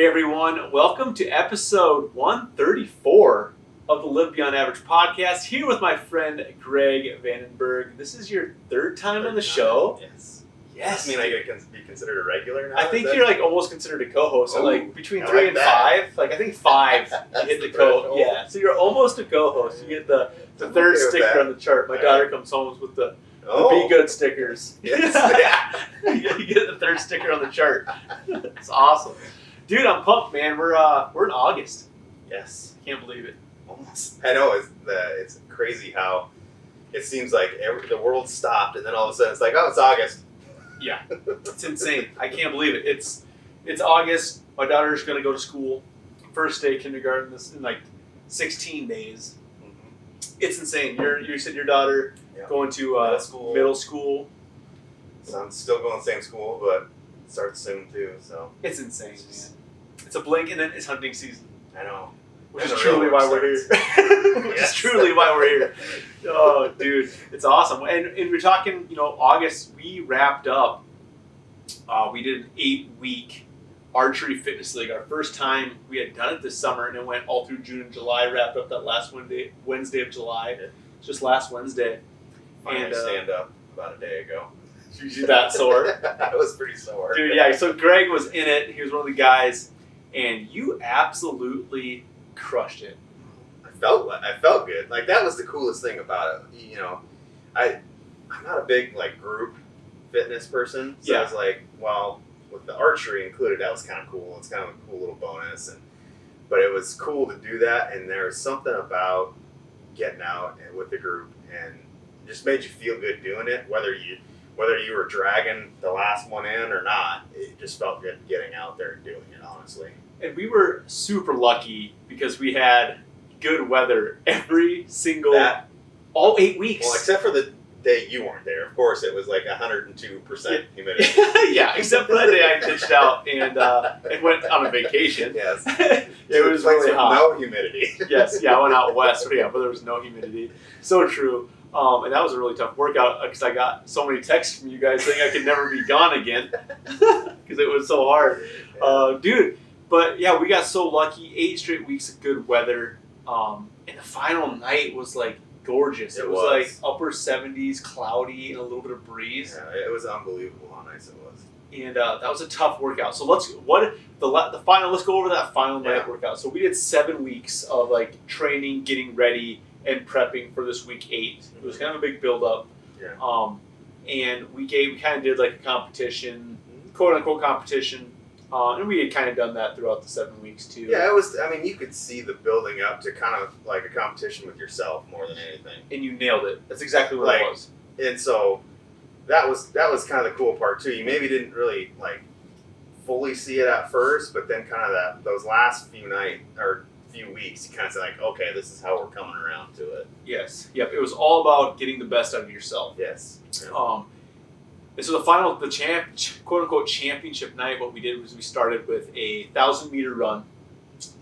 Hey everyone, welcome to episode 134 of the Live Beyond Average podcast. Here with my friend Greg Vandenberg. This is your third time on the show. Yes. I mean, I could be considered a regular now. I think you're like almost considered a co-host. So like between 3 and that. 5. Like I think 5 you hit the co-host. Yeah. So you're almost a co-host. You get the third sticker on the chart. My daughter comes home with the Be Good stickers. Yes. You get the third sticker on the chart. It's awesome. Dude, I'm pumped, man. We're in August. Yes. Can't believe it. Almost. I know. It's crazy how it seems like the world stopped, and then all of a sudden it's like, oh, it's August. Yeah. It's insane. I can't believe it. It's August. My daughter's going to go to school. First day kindergarten in like 16 days. Mm-hmm. It's insane. You said your daughter going to middle school. So I'm still going to the same school, but it starts soon too. So it's insane, man. It's a blink, and then it's hunting season. I know. Which is truly why we're here. Which is truly why we're here. Oh, dude, it's awesome. And we're talking, August. We wrapped up. We did an 8-week archery fitness league. Our first time. We had done it this summer, and it went all through June and July. Wrapped up that last Wednesday of July. It's just last Wednesday. Finally stand up about a day ago. You that sore? I was pretty sore. Dude, yeah. So Greg was in it. He was one of the guys, and you absolutely crushed it. I felt good. Like that was the coolest thing about it. I'm not a big like group fitness person, so I was like, well, with the archery included, that was kind of cool. It's kind of a cool little bonus, but it was cool to do that. And there was something about getting out and with the group, and it just made you feel good doing it, whether you were dragging the last one in or not. It just felt good getting out there and doing it, honestly. And we were super lucky because we had good weather every single, all 8 weeks. Well, except for the day you weren't there. Of course, it was like 102% humidity. Yeah, except for that day I ditched out and went on a vacation. Yes. It was really hot. No humidity. Yes, yeah, I went out west, but there was no humidity. So true. And that was a really tough workout because I got so many texts from you guys saying I could never be gone again because it was so hard. Dude. But yeah, we got so lucky. 8 straight weeks of good weather. And the final night was like gorgeous. It was like upper 70s, cloudy, and a little bit of breeze. Yeah, it was unbelievable how nice it was. And that was a tough workout. So let's go over that final night workout. So we did 7 weeks of like training, getting ready, and prepping for this week 8. It was kind of a big build up. Yeah. And we kind of did like a competition, quote unquote competition. And we had kind of done that throughout the 7 weeks too. Yeah, it was. I mean, you could see the building up to kind of like a competition with yourself more than anything. And you nailed it. That's exactly what it was. And so that was kind of the cool part too. You maybe didn't really like fully see it at first, but then kind of those last few weeks, you kind of say like, okay, this is how we're coming around to it. Yes. Yep. It was all about getting the best out of yourself. Yes. Yeah. And so the quote-unquote championship night, what we did was we started with a 1,000-meter run.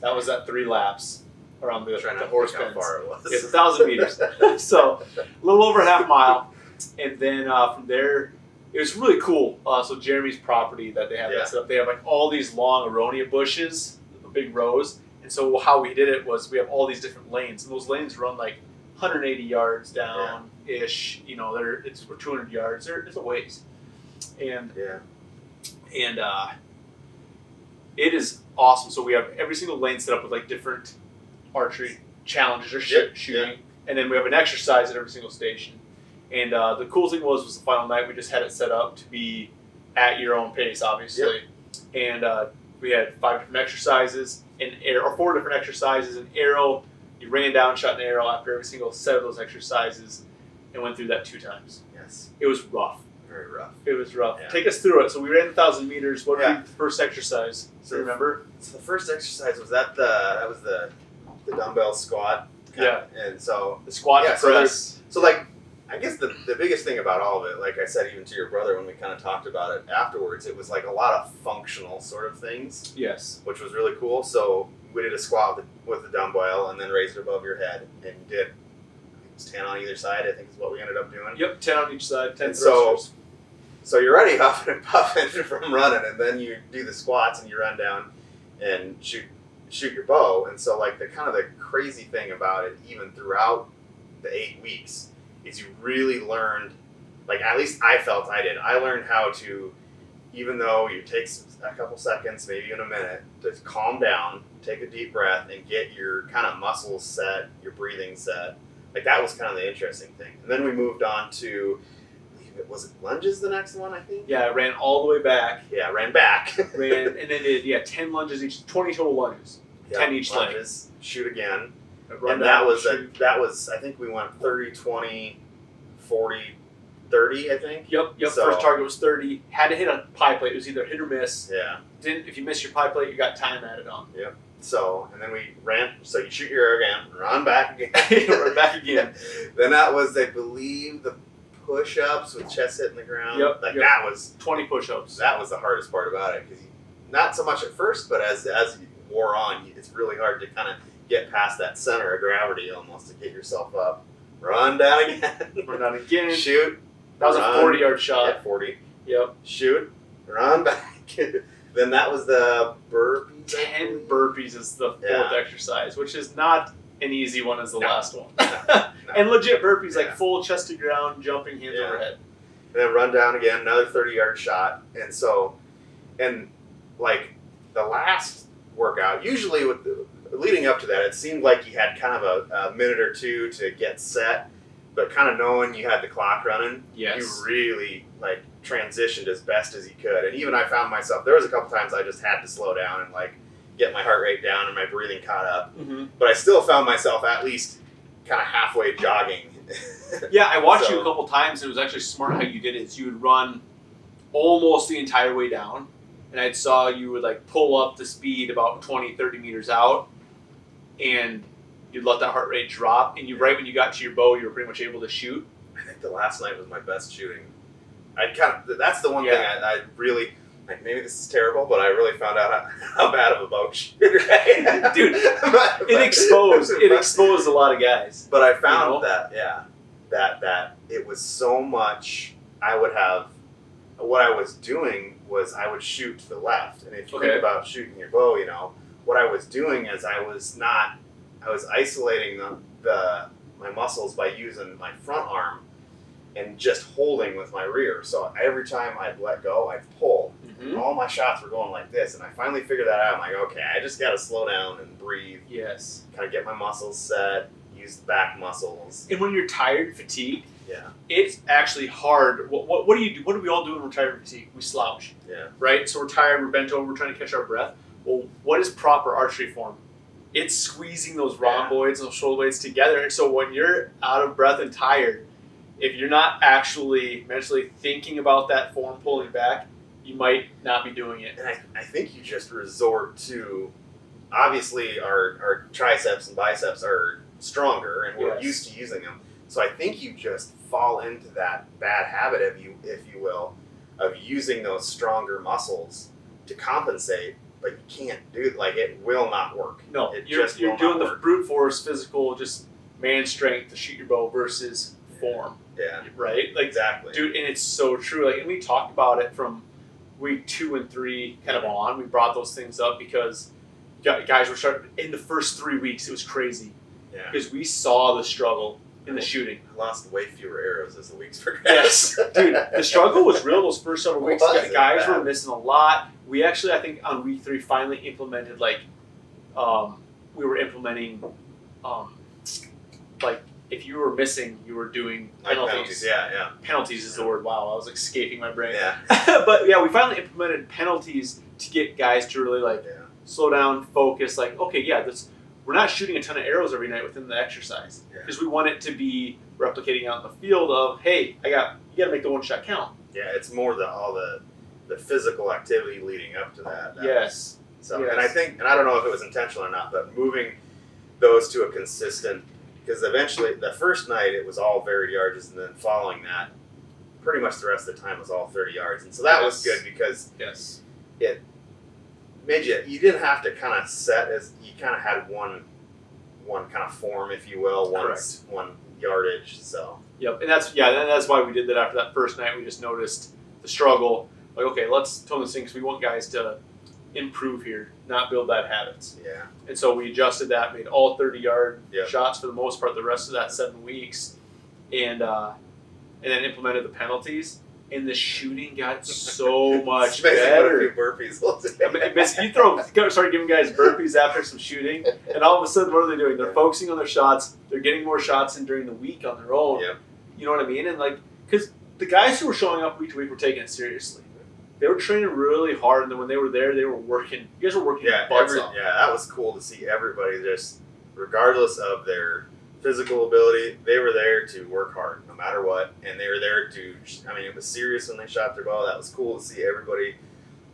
That was at 3 laps around the horse pens. How far it was. It's 1,000 meters. So a little over half mile. And then from there, it was really cool. So Jeremy's property that they have that set up, they have like all these long aronia bushes, big rows. And so how we did it was we have all these different lanes. And those lanes run like 180 yards down-ish, it's for 200 yards. It's a ways. And it is awesome. So we have every single lane set up with like different archery challenges or shooting. And then we have an exercise at every single station. And the cool thing was the final night we just had it set up to be at your own pace, obviously. Yep. And we had 5 different exercises, or 4 different exercises, an arrow. You ran down, shot an arrow after every single set of those exercises, and went through that 2 times. Yes. It was rough. Very rough. It was rough. Yeah. Take us through it. So we ran 1,000 meters. What was the first exercise? So remember? So the first exercise was that was the dumbbell squat. And so the squat press. So like, I guess the biggest thing about all of it, like I said, even to your brother when we kind of talked about it afterwards, it was like a lot of functional sort of things. Yes. Which was really cool. So we did a squat with the dumbbell and then raised it above your head and did 10 on either side, I think is what we ended up doing. Yep, 10 on each side, 10 thrusters. So you're already huffing and puffing from running, and then you do the squats and you run down and shoot your bow. And so like the kind of the crazy thing about it, even throughout the 8 weeks, is you really learned, like at least I felt I did. I learned how to, even though you take a couple seconds, maybe even a minute, to calm down, take a deep breath, and get your kind of muscles set, your breathing set. Like that was kind of the interesting thing. And then we moved on to, was it lunges the next one, I think? Yeah, I ran all the way back. Yeah, ran back. And then did 10 lunges each, 20 total lunges. Yep, 10 each leg. lunges, shoot again. Run And down, that was I think we went 30, 20, 40, 30, I think. Yep. So, First target was 30. Had to hit a pie plate. It was either hit or miss. Yeah. If you miss your pie plate, you got time added on. Yep. So, and then we ran, so you shoot your arrow again, run back again. Run back again. Then that was, I believe, the push-ups with chest hitting the ground. Yep. That was 20 push-ups. That was the hardest part about it, because not so much at first, but as you wore on, it's really hard to kind of get past that center of gravity almost to get yourself up. Run down again. Run down again. Shoot. That was a 40-yard shot. Yeah, 40. Yep. Shoot. Run back. Then that was the burpees. 10 burpees is the fourth exercise, which is not an easy one as the last one. No. And legit burpees, like full chest to ground, jumping hands overhead. And then run down again, another 30-yard shot. And so, like the last workout, usually leading up to that, it seemed like you had kind of a minute or two to get set, but kind of knowing you had the clock running, yes, you really like transitioned as best as you could. And even I found myself, there was a couple times I just had to slow down and like get my heart rate down and my breathing caught up. Mm-hmm. But I still found myself at least kind of halfway jogging. Yeah, I watched you a couple times, and it was actually smart how you did it. So you would run almost the entire way down, and I saw you would like pull up the speed about 20, 30 meters out, and you'd let that heart rate drop, and right when you got to your bow, you were pretty much able to shoot. I think the last night was my best shooting. That's the one thing I really, like, maybe this is terrible, but I really found out how bad of a bow shooter I am. Dude, it exposed a lot of guys. But I found that it was so much, what I was doing was I would shoot to the left. And if you think about shooting your bow, what I was doing is I was isolating my muscles by using my front arm and just holding with my rear. So every time I'd let go, I'd pull. Mm-hmm. All my shots were going like this, and I finally figured that out. I'm like, okay, I just got to slow down and breathe. Yes. Kind of get my muscles set, use the back muscles. And when you're tired and fatigued, yeah, it's actually hard. What do you do? What do we all do when we're tired and fatigued? We slouch. Yeah. Right? So we're tired, we're bent over, we're trying to catch our breath. Well, what is proper archery form? It's squeezing those rhomboids, those shoulder blades together. And so when you're out of breath and tired, if you're not actually mentally thinking about that form pulling back, you might not be doing it. And I think you just resort to, obviously our triceps and biceps are stronger and we're used to using them. So I think you just fall into that bad habit, if you will, of using those stronger muscles to compensate, but you can't do it. Like, it will not work. No, you're doing the brute force, physical, just man strength to shoot your bow versus form. Yeah. Right? Like, exactly. Dude, and it's so true. Like, and we talked about it from week 2 and 3 kind of on. We brought those things up because guys were starting, in the first 3 weeks, it was crazy. Yeah. Because we saw the struggle in the shooting. I lost way fewer arrows as the weeks progressed. Yes. Dude, the struggle was real those first several weeks. Guys were missing a lot. We actually, I think, on week 3 finally implemented, we were implementing, if you were missing, you were doing penalties. Yeah. Penalties is the word. Wow, I was escaping my brain. Yeah. But yeah, we finally implemented penalties to get guys to really slow down, focus. Like, okay, we're not shooting a ton of arrows every night within the exercise because we want it to be replicating out in the field of, hey, you got to make the one shot count. Yeah, it's more all the physical activity leading up to that. Yes. And I think, and I don't know if it was intentional or not, but moving those to a consistent. Because eventually, the first night, it was all varied yards, and then following that, pretty much the rest of the time was all 30 yards. And so that was good because it made you didn't have to kind of set, as you kind of had one kind of form, if you will, one yardage. So Yep, and that's why we did that after that first night. We just noticed the struggle. Like, okay, let's tone this in because we want guys to improve here, not build bad habits. Yeah. And so we adjusted that, made all 30-yard Yep. shots for the most part the rest of that 7 weeks, and then implemented the penalties. And the shooting got so much better. A few burpees. You start giving guys burpees after some shooting, and all of a sudden, what are they doing? They're focusing on their shots. They're getting more shots in during the week on their own. Yep. You know what I mean? And because the guys who were showing up week to week were taking it seriously. They were training really hard, and then when they were there, they were working. You guys were working your butts off. Yeah, that was cool to see everybody just, regardless of their physical ability, they were there to work hard no matter what, and they were there to, it was serious when they shot their ball. That was cool to see everybody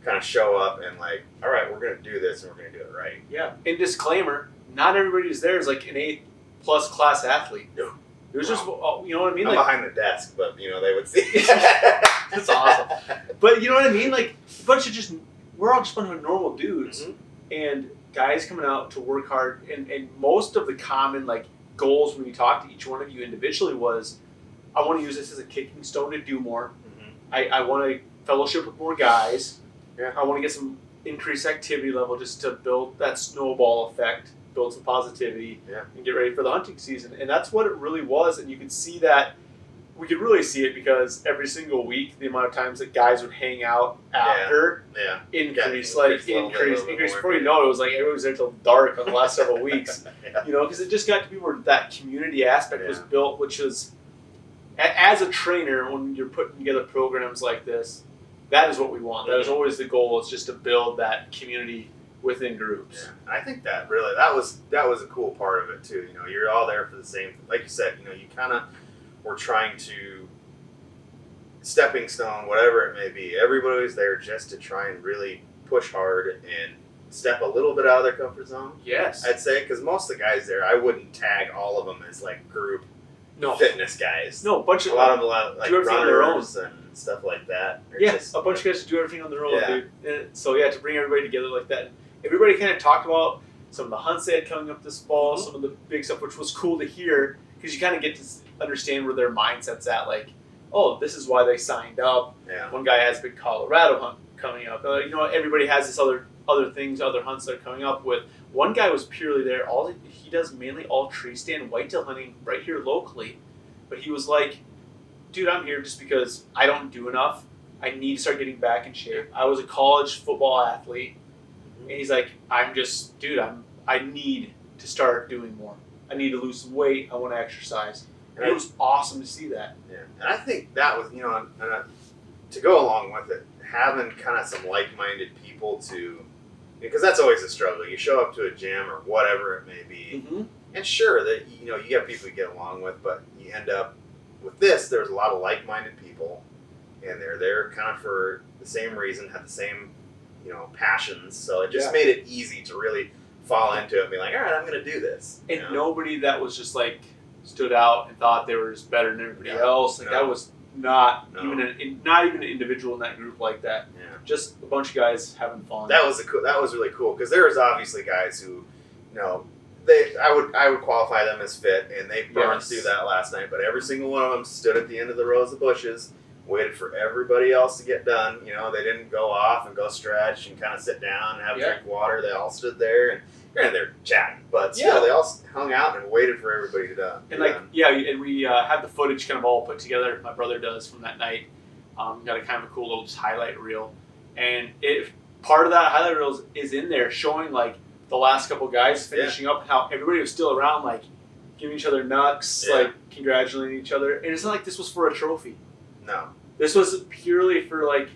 kind of show up and like, all right, we're going to do this and we're going to do it right. Yeah. And disclaimer, not everybody who's there is like an A+ class athlete. No. It was just, you know what I mean? I'm like, behind the desk, but they would see. That's awesome. But you know what I mean? Like a bunch of we're all just a bunch of normal dudes, and guys coming out to work hard. And most of the common goals when we talk to each one of you individually was, I want to use this as a kicking stone to do more. I want to fellowship with more guys. Yeah. I want to get some increased activity level just to build that snowball effect, build some positivity, and get ready for the hunting season. And that's what it really was. And you could see that. We could really see it because every single week, the amount of times that guys would hang out after increase. Before you know it, was like everyone was there till dark on the last several weeks. Because it just got to be where that community aspect was built, which is, as a trainer, when you're putting together programs like this, that is what we want. That is always the goal. It's just to build that community within groups. Yeah. I think that really that was a cool part of it too. You're all there for the same. Like you said, you kind of. We're trying to stepping stone, whatever it may be. Everybody was there just to try and really push hard and step a little bit out of their comfort zone. Yes, I'd say because most of the guys there, I wouldn't tag all of them as group fitness guys. No, a lot of them runners and stuff like that. A bunch of guys do everything on their own, dude. And so to bring everybody together like that, everybody kind of talked about some of the hunts they had coming up this fall, some of the big stuff, which was cool to hear because you kind of get to understand where their mindset's at. Like, oh, this is why they signed up. Yeah. One guy has a big Colorado hunt coming up. Everybody has this other things, other hunts they're coming up with. One guy was purely there. He does mainly all tree stand whitetail hunting right here locally. But he was like, dude, I'm here just because I don't do enough. I need to start getting back in shape. I was a college football athlete. And he's like, I need to start doing more. I need to lose some weight. I want to exercise. And it was awesome to see that. Yeah, and I think that was, to go along with it, having kind of some like-minded people because that's always a struggle. You show up to a gym or whatever it may be, and sure that you got people you get along with, but you end up with this. There's a lot of like-minded people, and they're there kind of for the same reason, have the same passions. So it just made it easy to really fall into it and be like, all right, I'm going to do this. And nobody that was just stood out and thought they were just better than everybody else. That was not even an individual in that group like that. Yeah. Just a bunch of guys having fun. That was really cool because there was obviously guys who, I would qualify them as fit, and they burned through that last night. But every single one of them stood at the end of the rows of bushes, waited for everybody else to get done. They didn't go off and go stretch and kind of sit down and have a drink of water. They all stood there and. Granted, they're chatting, but still, they all hung out and waited for everybody to done. And and we have the footage kind of all put together. My brother does from that night. Got a kind of a cool little just highlight reel, and part of that highlight reel is in there showing the last couple guys finishing up, how everybody was still around, giving each other nuts, congratulating each other. And it's not like this was for a trophy. No, this was purely for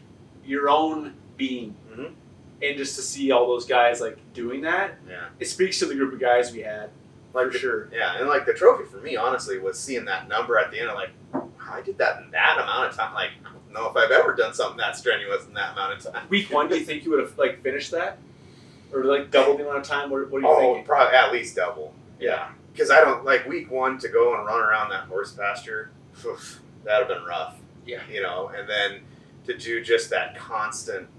your own being. Mm-hmm. And just to see all those guys doing that, it speaks to the group of guys we had, for sure. Yeah, and the trophy for me, honestly, was seeing that number at the end. I did that in that amount of time. I don't know if I've ever done something that strenuous in that amount of time. Week 1, do you think you would have finished that, or double the amount of time? What are you thinking? Probably at least double. Yeah, because I don't week 1 to go and run around that horse pasture. That'd have been rough. Yeah, and then to do just that constant.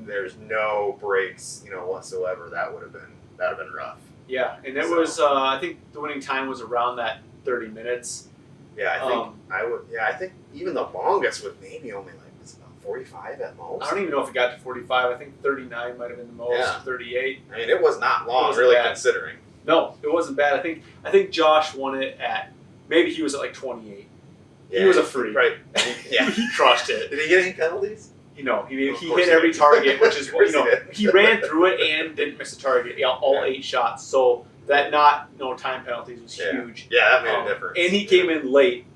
There's no breaks, whatsoever. That would have been rough. Yeah, and it was. I think the winning time was around that 30 minutes. Yeah, I think I think even the longest was maybe only it's about 45 at most. I don't even know if it got to 45. I think 39 might have been the most. Yeah. 38. I mean, it was not long, wasn't really, bad. considering. No, it wasn't bad. I think Josh won it at, maybe he was at like 28. Yeah, he was a freak. Right. Yeah. He crushed it. Did he get any penalties? You know, he Of hit course he every did. target, which is Of course you know he did. he ran through it and didn't miss a target. Yeah, all Yeah. 8 shots. So that no time penalties was Yeah. huge. Yeah, that made a difference. And he came in late.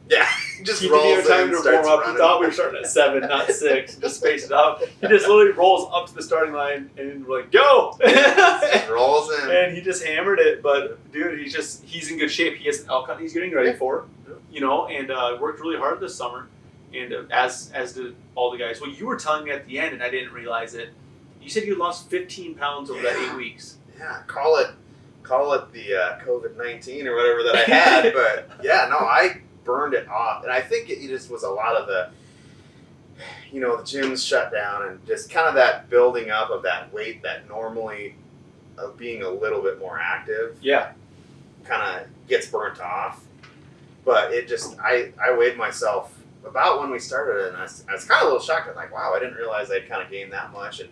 Yeah, just He didn't rolls even have time in to and starts warm up. running. He thought we were starting at 7, not 6. Just space it out. He just literally rolls up to the starting line and we're like, go! Just rolls in. And he just hammered it. But dude, he's in good shape. He has an elk hunt he's getting ready for, you know, and worked really hard this summer. And as did all the guys. Well, you were telling me at the end, and I didn't realize it. You said you lost 15 pounds over that 8 weeks. Yeah, call it the COVID-19 or whatever that I had. But yeah, no, I burned it off, and I think it just was a lot of the, you know, the gyms shut down, and just kind of that building up of that weight that normally of being a little bit more active. Yeah. Kind of gets burnt off. But it just, I weighed myself about when we started, and I was kind of a little shocked. I'm like, wow, I didn't realize I'd kind of gained that much. And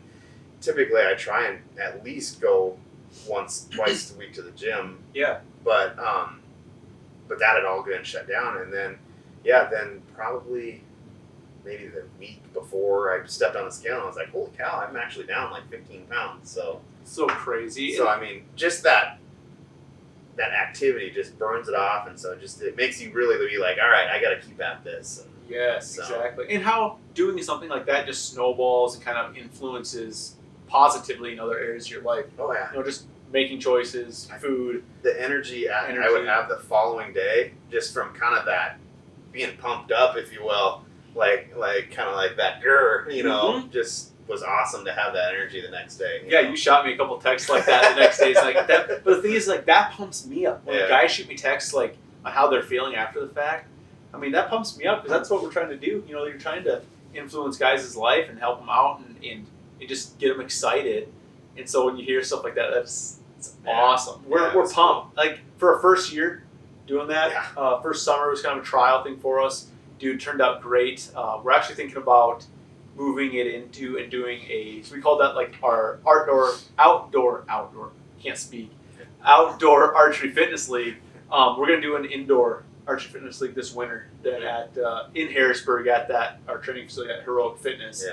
typically I try and at least go twice a week to the gym. Yeah. But that had all been shut down. And then, then probably maybe the week before I stepped on the scale, and I was like, holy cow, I'm actually down like 15 pounds. So crazy. So, I mean, just that activity just burns it off, and so it makes you really be like, all right, I got to keep at this. And yes, so. exactly. And how doing something like that just snowballs and kind of influences positively in other areas of your life. Oh, yeah. You know, just making choices, food. The energy I would have the following day, just from kind of that being pumped up, if you will, like kind of like that grr, you know, just was awesome to have that energy the next day. Yeah, you shot me a couple texts like that the next day. It's like that. But the thing is, like, that pumps me up. When guys shoot me texts like on how they're feeling after the fact, I mean, that pumps me up because that's what we're trying to do. You know, you're trying to influence guys' life and help them out and just get them excited. And so when you hear stuff like that, it's awesome. We're pumped. Cool. Like, for our first year doing that, first summer was kind of a trial thing for us. Dude, turned out great. We're actually thinking about moving it into and doing so we call that like our outdoor archery fitness league. We're gonna do an indoor archery fitness league this winter in Harrisburg at our training facility at Heroic Fitness.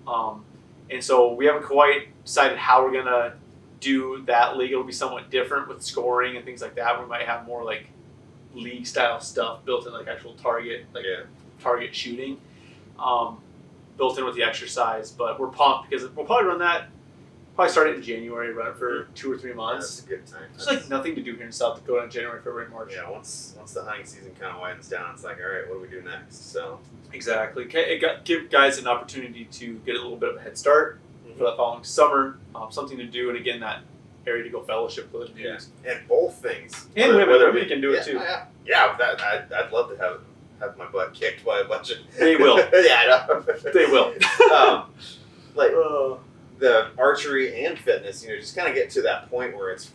And so we haven't quite decided how we're gonna do that league. It'll be somewhat different with scoring and things like that. We might have more like league style stuff built in, like actual target shooting. Built in with the exercise, but we're pumped because we'll probably run that. Probably start it in January, run it for 2 or 3 months. That's a good time. There's like nothing to do here in South Dakota in January, February, March. Yeah, once the hunting season kind of widens down, it's like, all right, what do we do next? So exactly, give guys an opportunity to get a little bit of a head start for that following summer. Something to do, and again, that area to go fellowship with the dudes. And both things. And women can do it too. I'd love to have my butt kicked by a bunch of... They will. Yeah, I know. They will. The archery and fitness, you know, just kind of get to that point where it's,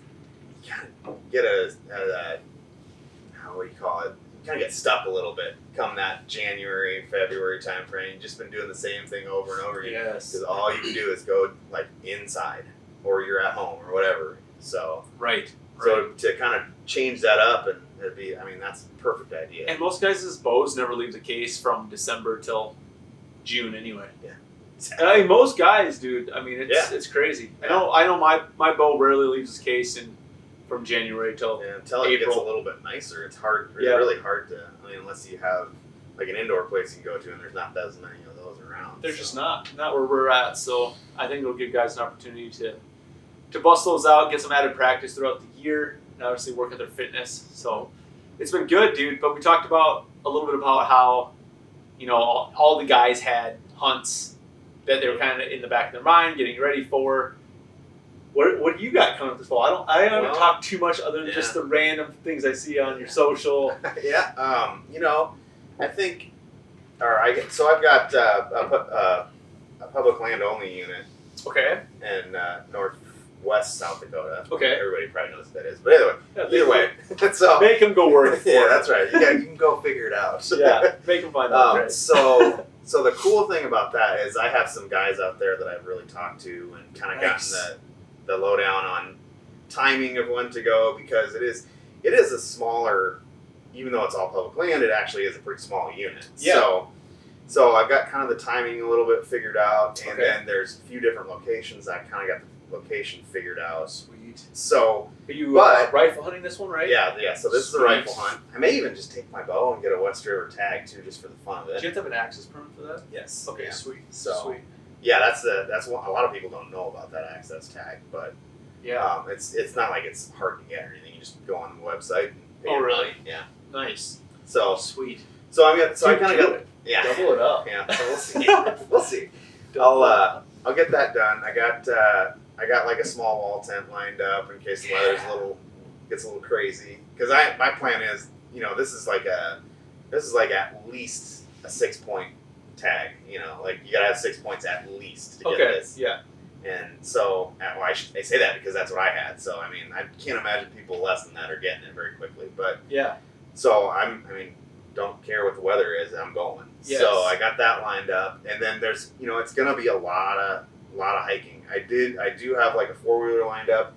you kind of get what do you call it? You kind of get stuck a little bit come that January, February time frame. You've just been doing the same thing over and over again. Yes. Because all you can do is go like inside, or you're at home, or whatever. So So to kind of change that up, and it'd be, I mean, that's a perfect idea. And most guys' bows never leave the case from December till June anyway. Yeah. I mean, most guys, dude. I mean, it's crazy. Yeah. I know my bow rarely leaves its case from January till until it April. gets a little bit nicer. It's hard. It's really hard to. I mean, unless you have like an indoor place you can go to, and there's not as many of those around. There's just not where we're at. So I think it'll give guys an opportunity to bust those out, get some added practice throughout the year, and obviously work at their fitness. So it's been good, dude. But we talked about a little bit about how, you know, all the guys had hunts that they were kind of in the back of their mind, getting ready for. What do you got coming up this fall? I haven't talked too much other than just the random things I see on your social. You know, I think, so I've got a public land only unit. Okay. In northwest South Dakota. Okay. Everybody probably knows what that is, but anyway, either way, so make them go work for it. Yeah, that's right. You can go figure it out. Yeah, make them find out. So So the cool thing about that is I have some guys out there that I've really talked to and kind of gotten the lowdown on timing of when to go, because it is a smaller, even though it's all public land, it actually is a pretty small unit. Yeah. So I've got kind of the timing a little bit figured out, and then there's a few different locations. I kind of got the location figured out. Sweet. So, are you rifle hunting this one, right? Yeah. So this is a rifle hunt. I may even just take my bow and get a West River tag too, just for the fun of it. Do you have to have an access permit for that? Yes. Okay, yeah. sweet. So, sweet. Yeah, that's what a lot of people don't know about that access tag, but yeah, it's not like it's hard to get or anything. You just go on the website and pay Oh, your really? money. Yeah. Nice. So sweet. So I kind of got it. Yeah. Double it up. Yeah. So we'll see. We'll see. I'll get that done. I got like a small wall tent lined up in case the weather's gets a little crazy. Because my plan is, this is like at least a 6-point tag. Like you gotta have 6 points at least to get this. Yeah. And so, I say that because that's what I had. So I mean, I can't imagine people less than that are getting it very quickly. But yeah. So don't care what the weather is, I'm going. Yes. So I got that lined up, and then there's, it's gonna be a lot of hiking. I do have like a 4-wheeler lined up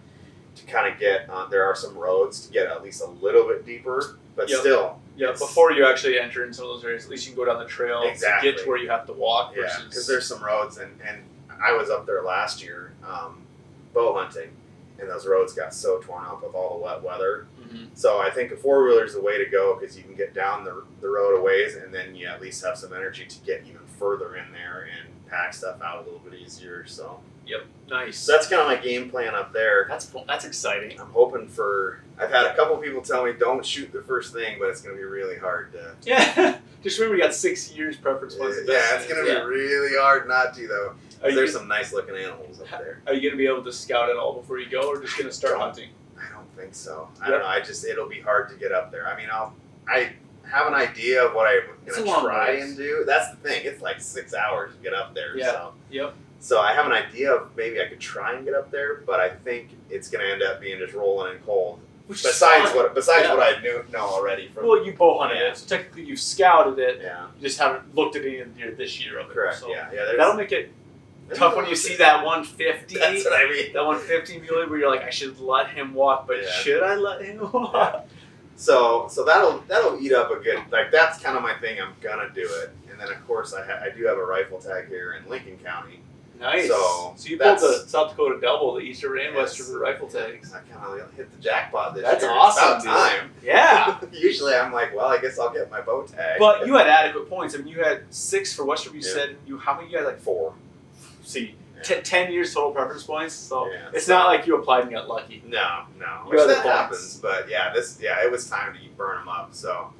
to kind of get on. There are some roads to get at least a little bit deeper, but still. Yeah, before you actually enter in some of those areas, at least you can go down the trail to get to where you have to walk. Yeah, because there's some roads, and I was up there last year bow hunting, and those roads got so torn up with all the wet weather. Mm-hmm. So I think a 4-wheeler is the way to go, because you can get down the road a ways, and then you at least have some energy to get even further in there and pack stuff out a little bit easier. So nice. So that's kind of my game plan up there. That's fun. That's exciting. I'm hoping for. I've had a couple people tell me don't shoot the first thing, but it's going to be really hard to. Yeah. Just remember, you got 6 years preference points. Yeah, it's going to be really hard not to though. There's some nice looking animals up there. Are you going to be able to scout it all before you go, or just going to start hunting? I don't think so. I don't know. It'll be hard to get up there. I mean, I have an idea of what I'm going to try and do. That's the thing. It's like 6 hours to get up there. Yeah. So. Yep. So I have an idea of maybe I could try and get up there, but I think it's going to end up being just rolling in cold. Besides what I know already. Well, you bow hunted it, so technically you've scouted it. Yeah. You just haven't looked at it in this year of it. Correct. So Yeah. That'll make it tough when you see that 150. That's what I mean. That 150 muley where you're like, I should let him walk, but should I let him walk? Yeah. So that'll eat up a good, like, that's kind of my thing. I'm gonna do it, and then of course I do have a rifle tag here in Lincoln County. Nice. So you pulled the South Dakota double, the East River and West River rifle tags. I kind of hit the jackpot this year. That's It's awesome. about time. Yeah. Usually I'm like, well, I guess I'll get my bow tag. But you had adequate points. I mean, you had 6 for West River. You said how many? You had like 4. See. 10 years total preference points, so it's not like you applied and got lucky. No. Which that happens, but it was time to burn them up. So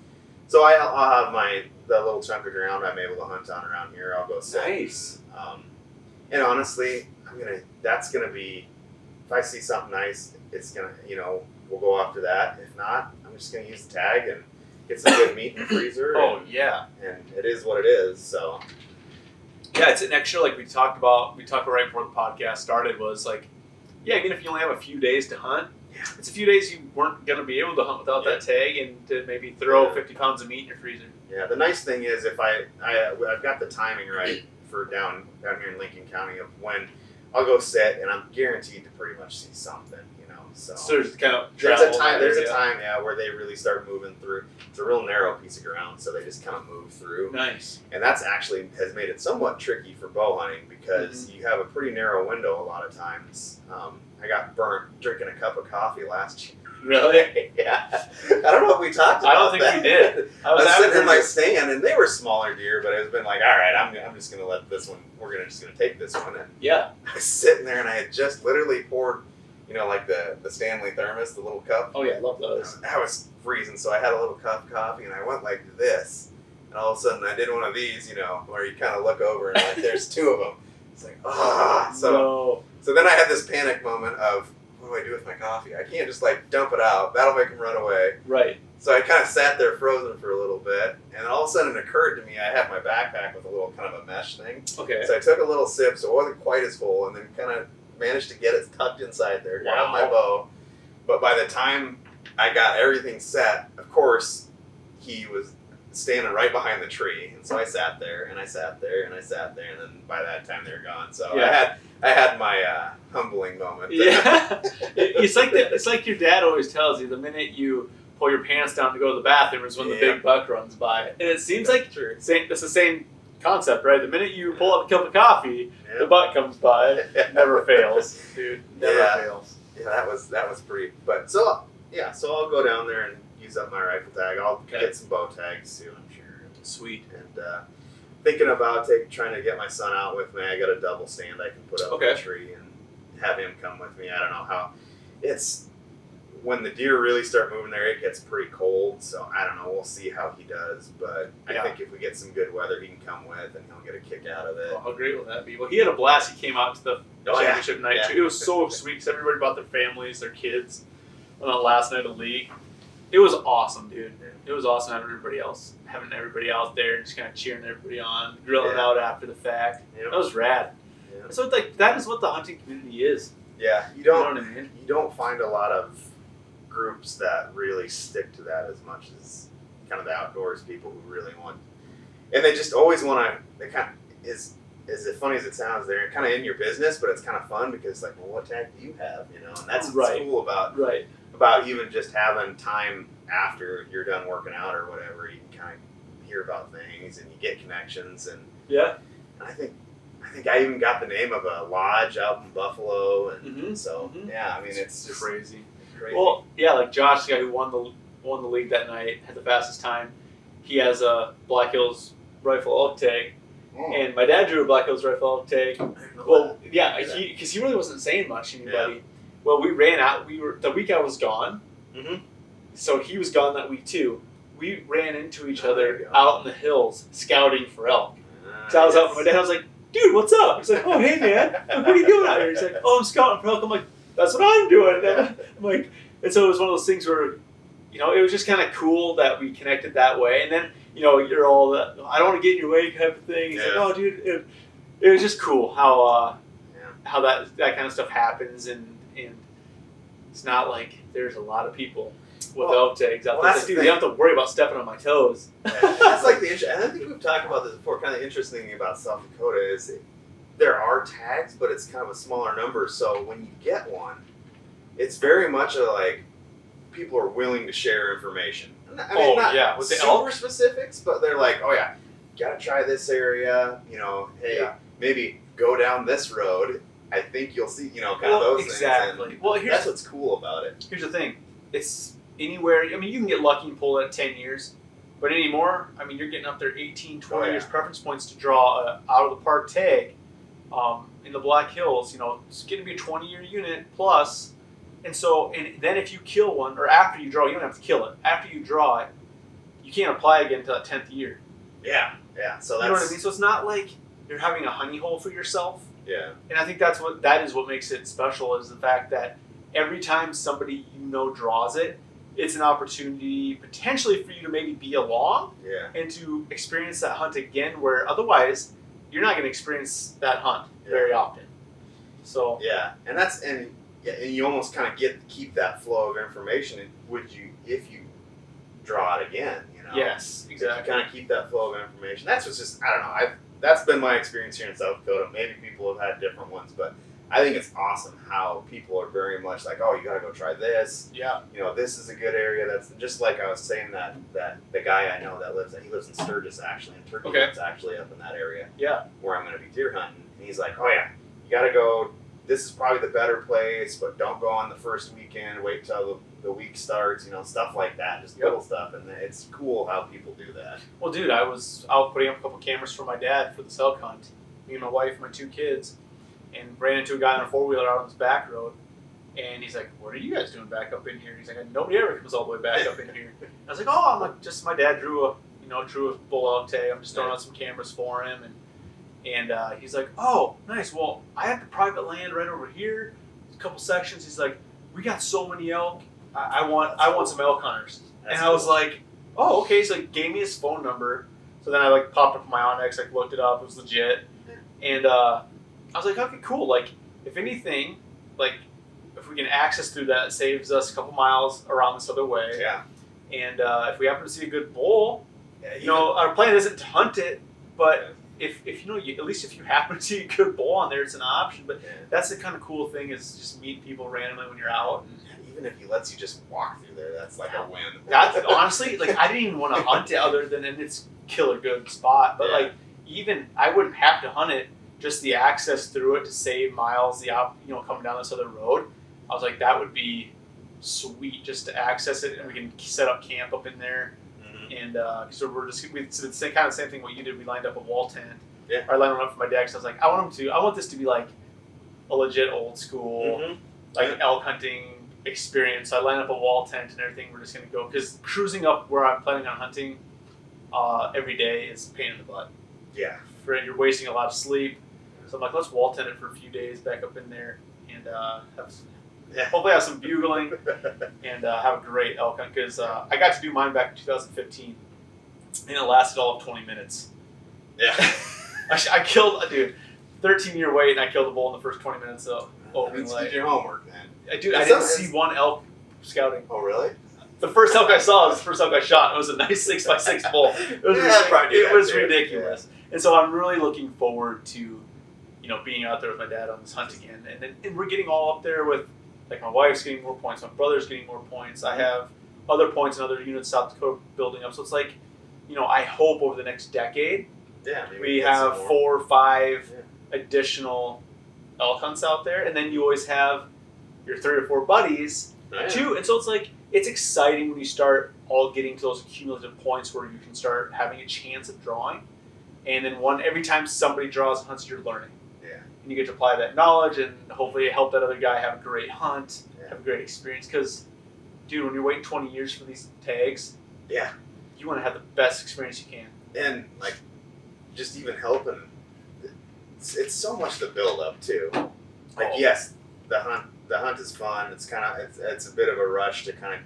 I'll have the little chunk of ground I'm able to hunt on around here. I'll go sit. Nice. And honestly, that's gonna be, if I see something nice, it's gonna, we'll go after that. If not, I'm just gonna use the tag and get some good meat in the freezer. And it is what it is. So. Yeah, it's an extra, like we talked about right before the podcast started, was like, even if you only have a few days to hunt, it's a few days you weren't going to be able to hunt without that tag, and to maybe throw 50 pounds of meat in your freezer. Yeah, the nice thing is I've got the timing right for down here in Lincoln County of when I'll go sit, and I'm guaranteed to pretty much see something, So there's kind of there's a time where they really start moving through. It's a real narrow piece of ground, so they just kind of move through. Nice. And that's actually has made it somewhat tricky for bow hunting, because you have a pretty narrow window a lot of times. I got burnt drinking a cup of coffee last year. Really? Yeah. I don't know if we talked about that. I don't think we did. I was sitting in my stand, and they were smaller deer, but it's been like, all right, I'm just gonna let this one. We're just gonna take this one. And I was sitting there, and I had just literally poured. Like the Stanley thermos, the little cup. Oh yeah, love those. I was freezing, so I had a little cup of coffee, and I went like this. And all of a sudden, I did one of these, where you kind of look over, and like there's 2 of them. It's like, So then I had this panic moment of, what do I do with my coffee? I can't just like dump it out. That'll make them run away. Right. So I kind of sat there frozen for a little bit, and all of a sudden it occurred to me I had my backpack with a little kind of a mesh thing. Okay. So I took a little sip, so it wasn't quite as full, and then kind of managed to get it tucked inside there, grab my bow. But by the time I got everything set, of course, he was standing right behind the tree, and so I sat there and I sat there and I sat there, and then by that time they're gone. So I had my humbling moment. Yeah, it's like your dad always tells you: the minute you pull your pants down to go to the bathroom is when the big buck runs by. And it seems like it's the same concept, right? The minute you pull up a cup of coffee, the buck comes by. Never fails, dude. Never fails. Yeah, that was pretty. But so I'll go down there and use up my rifle tag. I'll get some bow tags too, I'm sure. Sweet. And thinking about trying to get my son out with me. I got a double stand I can put up in the tree and have him come with me. I don't know how. It's when the deer really start moving there, it gets pretty cold. So I don't know. We'll see how he does. But I think if we get some good weather, he can come with and he'll get a kick out of it. Well, how great will that be? Well, he had a blast. He came out to the championship night too. It was so sweet because everybody brought their families, their kids on that last night of the league. It was awesome, dude. It was awesome having everybody out there and just kind of cheering everybody on, grilling out after the fact. That was rad. Yeah. So that is what the hunting community is. Yeah, you know what I mean? You don't find a lot of groups that really stick to that as much as kind of the outdoors people who really want, and they just always want to. They kind of is as funny as it sounds. They're kind of in your business, but it's kind of fun because like, well, what tag do you have? You know, and that's what's cool about even just having time after you're done working out or whatever. You can kind of hear about things and you get connections and I think I even got the name of a lodge out in Buffalo and I mean it's just crazy. Well, like Josh, the guy who won the league that night, had the fastest time. He has a Black Hills rifle elk tag, and my dad drew a Black Hills rifle elk tag. Well, because he really wasn't saying much to anybody. Yeah. Well, we ran out. The week I was gone, so he was gone that week too. We ran into each other out in the hills scouting for elk. So I was out with my dad. I was like, "Dude, what's up?" He's like, "Oh, hey man, what are you doing out here?" He's like, "Oh, I'm scouting for elk." I'm like, "That's what I'm doing." And I'm like, and so it was one of those things where, it was just kind of cool that we connected that way. And then, you're all that, I don't want to get in your way type of thing. He's like, "Oh, dude," it was just cool how that kind of stuff happens, and it's not like there's a lot of people with elk tags out there. Like, dude, you don't have to worry about stepping on my toes. That's like and I think we've talked about this before. Kind of interesting thing about South Dakota is there are tags, but it's kind of a smaller number. So when you get one, it's very much people are willing to share information. I mean, not with the super specifics, but they're like, "Oh yeah, gotta try this area. Hey, maybe go down this road. I think you'll see, kind of those things." Exactly. Well, that's what's cool about it. Here's the thing: it's anywhere. I mean, you can get lucky and pull it at 10 years, but anymore, I mean, you're getting up there 18, 20 years preference points to draw a out of the park tag. In the Black Hills, it's going to be a 20-year unit plus. And then if you kill one, or after you draw, you don't have to kill it. After you draw it, you can't apply again until that 10th year. Yeah. So you know what I mean? So it's not like you're having a honey hole for yourself. Yeah. And I think that is what makes it special, is the fact that every time somebody draws it, it's an opportunity potentially for you to maybe be along and to experience that hunt again, where otherwise you're not going to experience that hunt very often. So and you almost kind of keep that flow of information. If you draw it again, Yes, exactly. You kind of keep that flow of information. That's what's just, I don't know. That's been my experience here in South Dakota. Maybe people have had different ones, but I think it's awesome how people are very much like, "Oh, you got to go try this. Yeah. This is a good area." That's just like I was saying that the guy I know that lives in Sturgis actually, and Turkey Land's actually up in that area. Yeah. Where I'm going to be deer hunting, and he's like, "Oh yeah, you got to go. This is probably the better place, but don't go on the first weekend. Wait till the week starts. Stuff like that. Just little stuff." And it's cool how people do that. Well, dude, I was out putting up a couple cameras for my dad for the elk hunt. Me and my wife, my 2 kids, and ran into a guy on a 4-wheeler out on this back road. And he's like, "What are you guys doing back up in here?" He's like, "Nobody ever comes all the way back up in here." I was like, "Oh, just my dad drew a bull elk tag. I'm just throwing out some cameras for him." And he's like, "Oh, nice. Well, I have the private land right over here. A couple sections." He's like, "We got so many elk. I want some elk hunters." And I was like, "Oh, okay." So he gave me his phone number. So then I popped up on my Onyx, looked it up. It was legit. And I was like, "Okay, cool. If anything, if we can access through that, it saves us a couple miles around this other way. Yeah. And if we happen to see a good bull, You know, our plan isn't to hunt it, but if you know, at least if you happen to see a good bull on there, it's an option. But that's the kind of cool thing is just meet people randomly when you're out. And even if he lets you just walk through there, that's like a win. That's honestly, like, I didn't even want to hunt it other than, and it's killer good spot. But like, even I wouldn't have to hunt it. Just the access through it to save miles, coming down this other road. I was like, that would be sweet just to access it, and we can set up camp up in there. And so we did the kind of same thing what you did. We lined up a wall tent. Yeah. I lined one up for my dad because I was like, I want this to be like a legit old school, like elk hunting experience. So I lined up a wall tent and everything. We're just gonna go because cruising up where I'm planning on hunting every day is a pain in the butt. Yeah. You're wasting a lot of sleep. So I'm like, let's wall tent it for a few days back up in there and hopefully have some bugling and have a great elk hunt because I got to do mine back in 2015 and it lasted all of 20 minutes. Yeah. I killed a dude, 13-year wait, and I killed a bull in the first 20 minutes of opening You did your homework, man. I didn't see one elk scouting. Oh, really? The first elk I saw was the first elk I shot. It was a nice 6x6 bull. It was ridiculous. And so I'm really looking forward to, being out there with my dad on this hunt again. And we're getting all up there with, like, my wife's getting more points, my brother's getting more points. I have other points in other units South Dakota building up. So it's like, I hope over the next decade we have 4 or 5 additional elk hunts out there. And then you always have your 3 or 4 buddies too. And so it's like, it's exciting when you start all getting to those cumulative points where you can start having a chance of drawing. And then every time somebody draws and hunts, you're learning. Yeah. And you get to apply that knowledge and hopefully help that other guy have a great hunt, have a great experience. Because, dude, when you're waiting 20 years for these tags, you want to have the best experience you can. And, like, just even helping, it's so much the build up too. Like, yes, the hunt is fun. It's kind of it's a bit of a rush to kind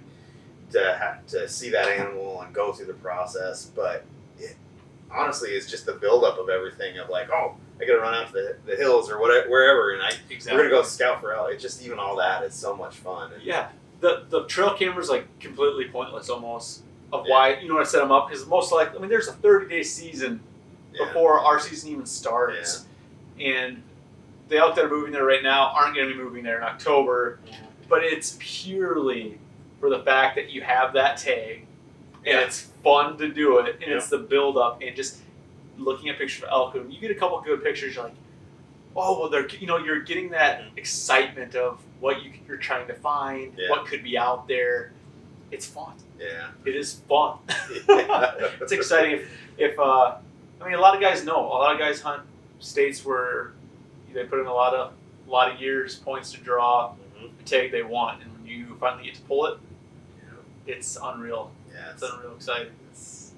of to see that animal and go through the process, but it honestly is just the buildup of everything of like, oh, I got to run out to the hills or whatever, wherever, and we're gonna go scout for elk. It's just even all that is so much fun. And the trail camera's like completely pointless almost of why I set them up because most likely there's a 30-day season before our season even starts, and the elk that are moving there right now aren't going to be moving there in October, but it's purely for the fact that you have that tag, and it's fun to do it, and it's the build-up, and just looking at pictures of elk, when you get a couple good pictures, you're like, oh, well, you're getting that excitement of what you're trying to find, what could be out there. It's fun. Yeah. It is fun. It's exciting. If a lot of guys know. A lot of guys hunt states where they put in a lot of years, points to draw, the tag they want, and when you finally get to pull it, it's unreal. Yeah, it's unreal exciting. It's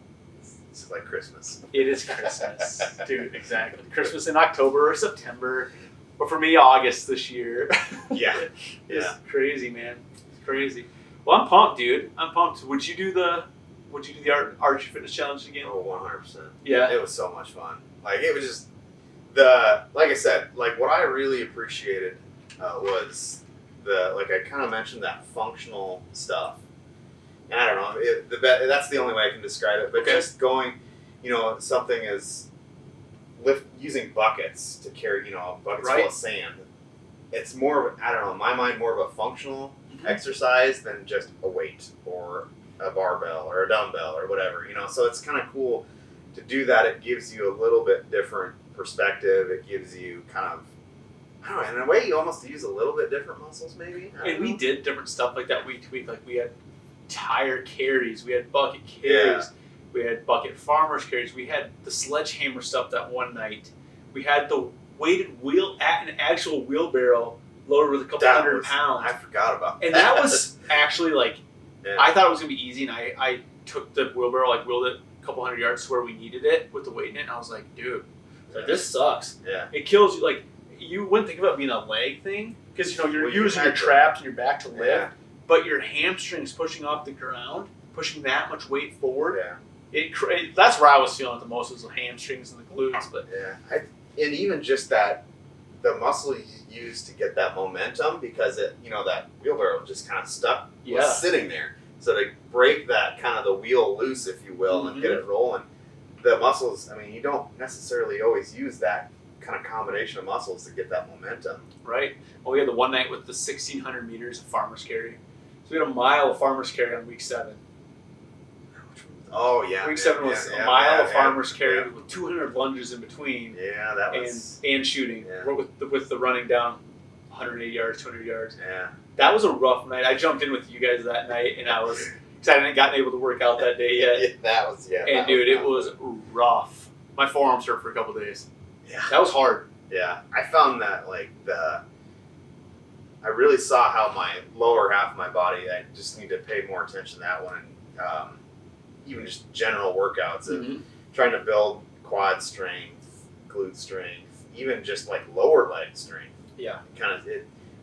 like Christmas. It is Christmas, dude. Exactly. Christmas in October or September, but for me, August this year. It's crazy, man. It's crazy. Well, I'm pumped, dude. I'm pumped. Would you do the Archery Fitness Challenge again? Oh, 100%. Yeah. It was so much fun. Like, it was just like I said, like what I really appreciated was like I kind of mentioned that functional stuff. And I don't know, that's the only way I can describe it. But just going, something as using buckets to carry, buckets full of sand. It's more of, I don't know, in my mind, more of a functional exercise than just a weight or a barbell or a dumbbell or whatever, So it's kind of cool to do that. It gives you a little bit different perspective. It gives you kind of, I don't know, in a way you almost use a little bit different muscles maybe. And we did different stuff like that week to week. Like we had tire carries, we had bucket carries, we had bucket farmers carries, we had the sledgehammer stuff that one night. We had the weighted wheel at an actual wheelbarrow loaded with a couple hundred pounds. I forgot about that. And that was actually like, I thought it was gonna be easy, and I took the wheelbarrow, like wheeled it a couple hundred yards to where we needed it with the weight in it, and I was like, dude, like, this sucks. Yeah. It kills you. Like, you wouldn't think about it being a leg thing because you're using your traps and your back to lift, but your hamstrings pushing off the ground, pushing that much weight forward. Yeah. That's where I was feeling it the most, was the hamstrings and the glutes. But and even just that, the muscle you use to get that momentum, because it, that wheelbarrow just kind of stuck, was sitting there. So to break that kind of the wheel loose, if you will, and get it rolling, the muscles, I mean, you don't necessarily always use that kind of combination of muscles to get that momentum. Right. Well, we had the one night with the 1,600 meters of farmer's carry. So we had a mile of farmer's carry on week 7. Oh, yeah. Week 7 was a mile of farmer's carry with 200 lunges in between. Yeah, that was... And shooting with the running down 180 yards, 200 yards. Yeah. That was a rough night. I jumped in with you guys that night, and I was because I hadn't gotten able to work out that day yet. And dude, it was rough. My forearms hurt for a couple days. Yeah. That was hard. Yeah. I found that, I really saw how my lower half of my body, I just need to pay more attention to that one. Even just general workouts of trying to build quad strength, glute strength, even just like lower leg strength. Yeah.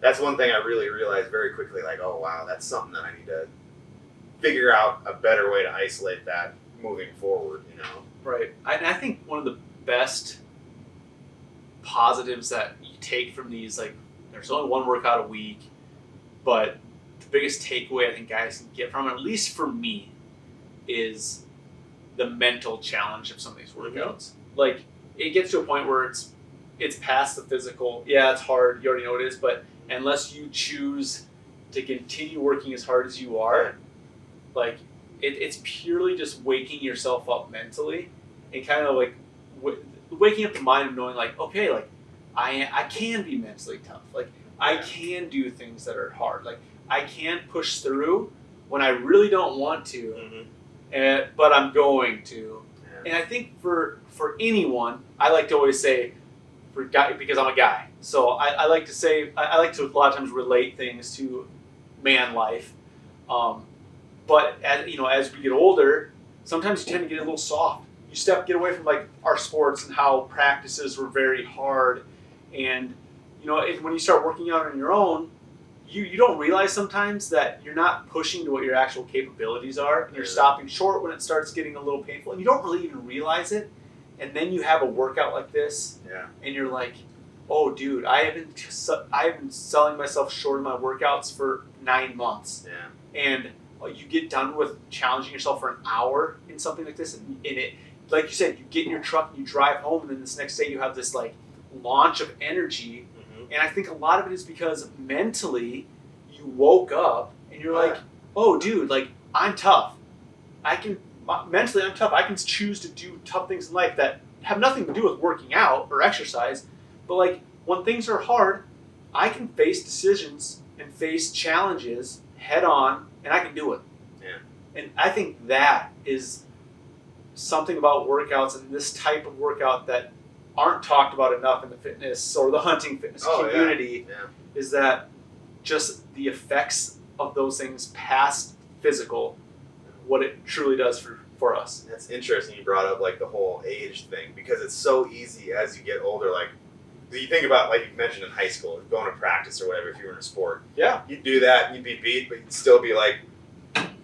That's one thing I really realized very quickly, like, oh wow, that's something that I need to figure out a better way to isolate that moving forward, you know? Right. I think one of the best positives that you take from these, like, there's only one workout a week, but the biggest takeaway I think guys can get from it, at least for me, is the mental challenge of some of these workouts. Like, it gets to a point where it's past the physical. Yeah, it's hard. You already know it is, but unless you choose to continue working as hard as you are, like, it's purely just waking yourself up mentally and kind of like waking up the mind of knowing, like, okay, like, I can be mentally tough. Like, I can do things that are hard. Like, I can push through when I really don't want to, but I'm going to. And I think for anyone, I like to always say, because I'm a guy, so I like to say, I like to a lot of times relate things to man life. But as we get older, sometimes you tend to get a little soft. You get away from like our sports and how practices were very hard, and when you start working out on your own, you don't realize sometimes that you're not pushing to what your actual capabilities are, and you're stopping short when it starts getting a little painful, and you don't really even realize it. And then you have a workout like this, and you're like, "Oh, dude, I have been selling myself short of my workouts for 9 months." And you get done with challenging yourself for an hour in something like this, and it, like you said, you get in your truck and you drive home, and then this next day you have this like launch of energy. And I think a lot of it is because mentally you woke up and you're like, "Oh, dude, like, I'm tough. Mentally I'm tough. I can choose to do tough things in life that have nothing to do with working out or exercise. But like, when things are hard, I can face decisions and face challenges head on, and I can do it." And I think that is something about workouts and this type of workout that aren't talked about enough in the fitness or the hunting fitness community, is that just the effects of those things past physical, what it truly does for us. That's interesting you brought up like the whole age thing, because it's so easy as you get older. Like, you think about, like you mentioned in high school, going to practice or whatever, if you were in a sport. You'd do that and you'd be beat, but you'd still be like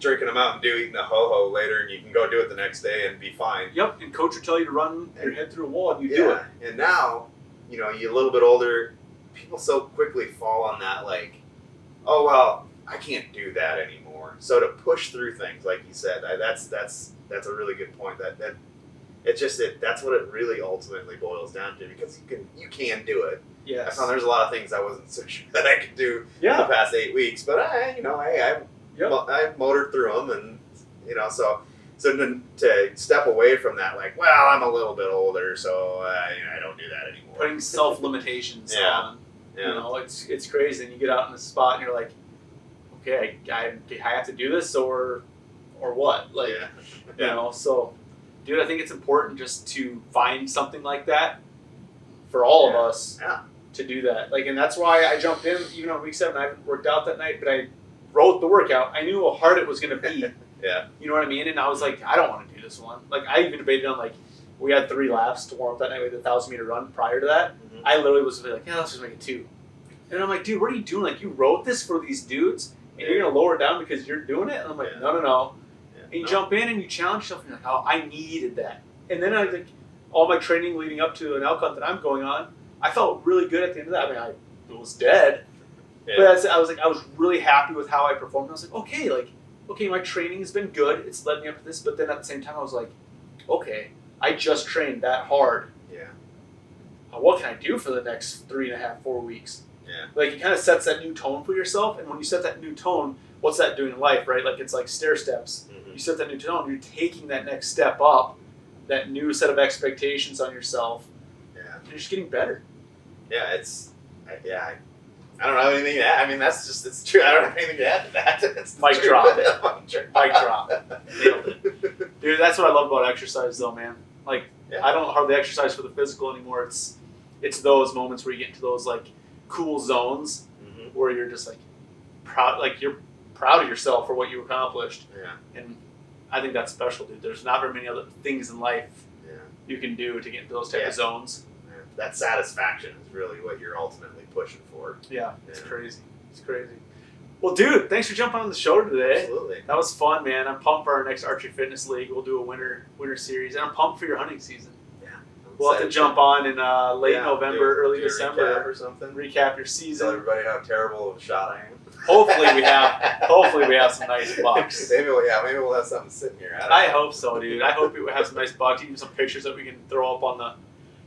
drinking a Mountain Dew, eating a ho-ho later, and you can go do it the next day and be fine. Yep, and coach would tell you to run your head through a wall, and you do it. And now, you're a little bit older, people so quickly fall on that, like, oh, well, I can't do that anymore. So to push through things, like you said, that's a really good point. That's what it really ultimately boils down to, because you can do it. Yes. I found there's a lot of things I wasn't so sure that I could do the past 8 weeks, but I motored through them, and so to step away from that, like, well, I'm a little bit older, so I don't do that anymore. Putting self limitations on, it's crazy. And you get out in the spot, and you're like, okay, I have to do this, or what? Like, so, dude, I think it's important just to find something like that for all of us to do that. Like, and that's why I jumped in, even on week 7. I haven't worked out that night, but I wrote the workout. I knew how hard it was going to be. You know what I mean? And I was like, I don't want to do this one. Like, I even debated on, like, we had 3 laps to warm up that night. We had a 1,000-meter run prior to that. I literally was like, let's just make it 2. And I'm like, dude, what are you doing? Like, you wrote this for these dudes, and you're going to lower it down because you're doing it? And I'm like, no. And you jump in and you challenge yourself, and you're like, oh, I needed that. And then I think all my training leading up to an elk hunt that I'm going on, I felt really good at the end of that. I mean, I was dead. But I was really happy with how I performed. I was like, okay, like, okay, my training has been good. It's led me up to this. But then at the same time, I was like, okay, I just trained that hard. Yeah. What can I do for the next 3.5, 4 weeks? Yeah. Like, it kind of sets that new tone for yourself. And when you set that new tone, what's that doing in life, right? Like, it's like stair steps. Mm-hmm. You set that new tone, you're taking that next step up, that new set of expectations on yourself. Yeah. And you're just getting better. Yeah, I don't have anything to add. I mean, it's true. I don't have anything to add to that. It's Mic true. drop. Mic Mic drop. Nailed it. Dude, that's what I love about exercise, though, man. Like, Yeah. I don't hardly exercise for the physical anymore. It's those moments where you get into those, like, cool zones Mm-hmm. where you're just, like, proud. Like, you're proud of yourself for what you accomplished. Yeah. And I think that's special, dude. There's not very many other things in life Yeah. you can do to get into those type of zones. Yeah. That satisfaction is really what you're ultimately pushing for. Yeah, it's Yeah. crazy. It's crazy. Well, dude, thanks for jumping on the show today. Absolutely. That was fun, man. I'm pumped for our next Archery Fitness League. We'll do a winter series, and I'm pumped for your hunting season. Yeah. We'll have to jump on in late November, do early a December, recap or something. recap your Tell season. everybody how terrible of a shot I am. Hopefully we have some nice bucks. maybe we'll have something sitting here. I hope so, dude. I hope we have some nice bucks. Even some pictures that we can throw up on the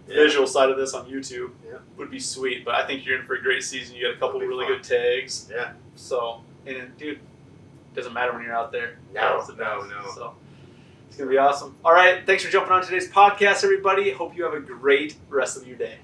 Yeah. visual side of this on YouTube. Yeah. Would be sweet. But I think you're in for a great season. You got a couple It'll be really fun. good tags. Yeah. So, and dude, doesn't matter when you're out there. No, It's the no, best. no. So it's gonna be awesome. All right, thanks for jumping on today's podcast, everybody. Hope you have a great rest of your day.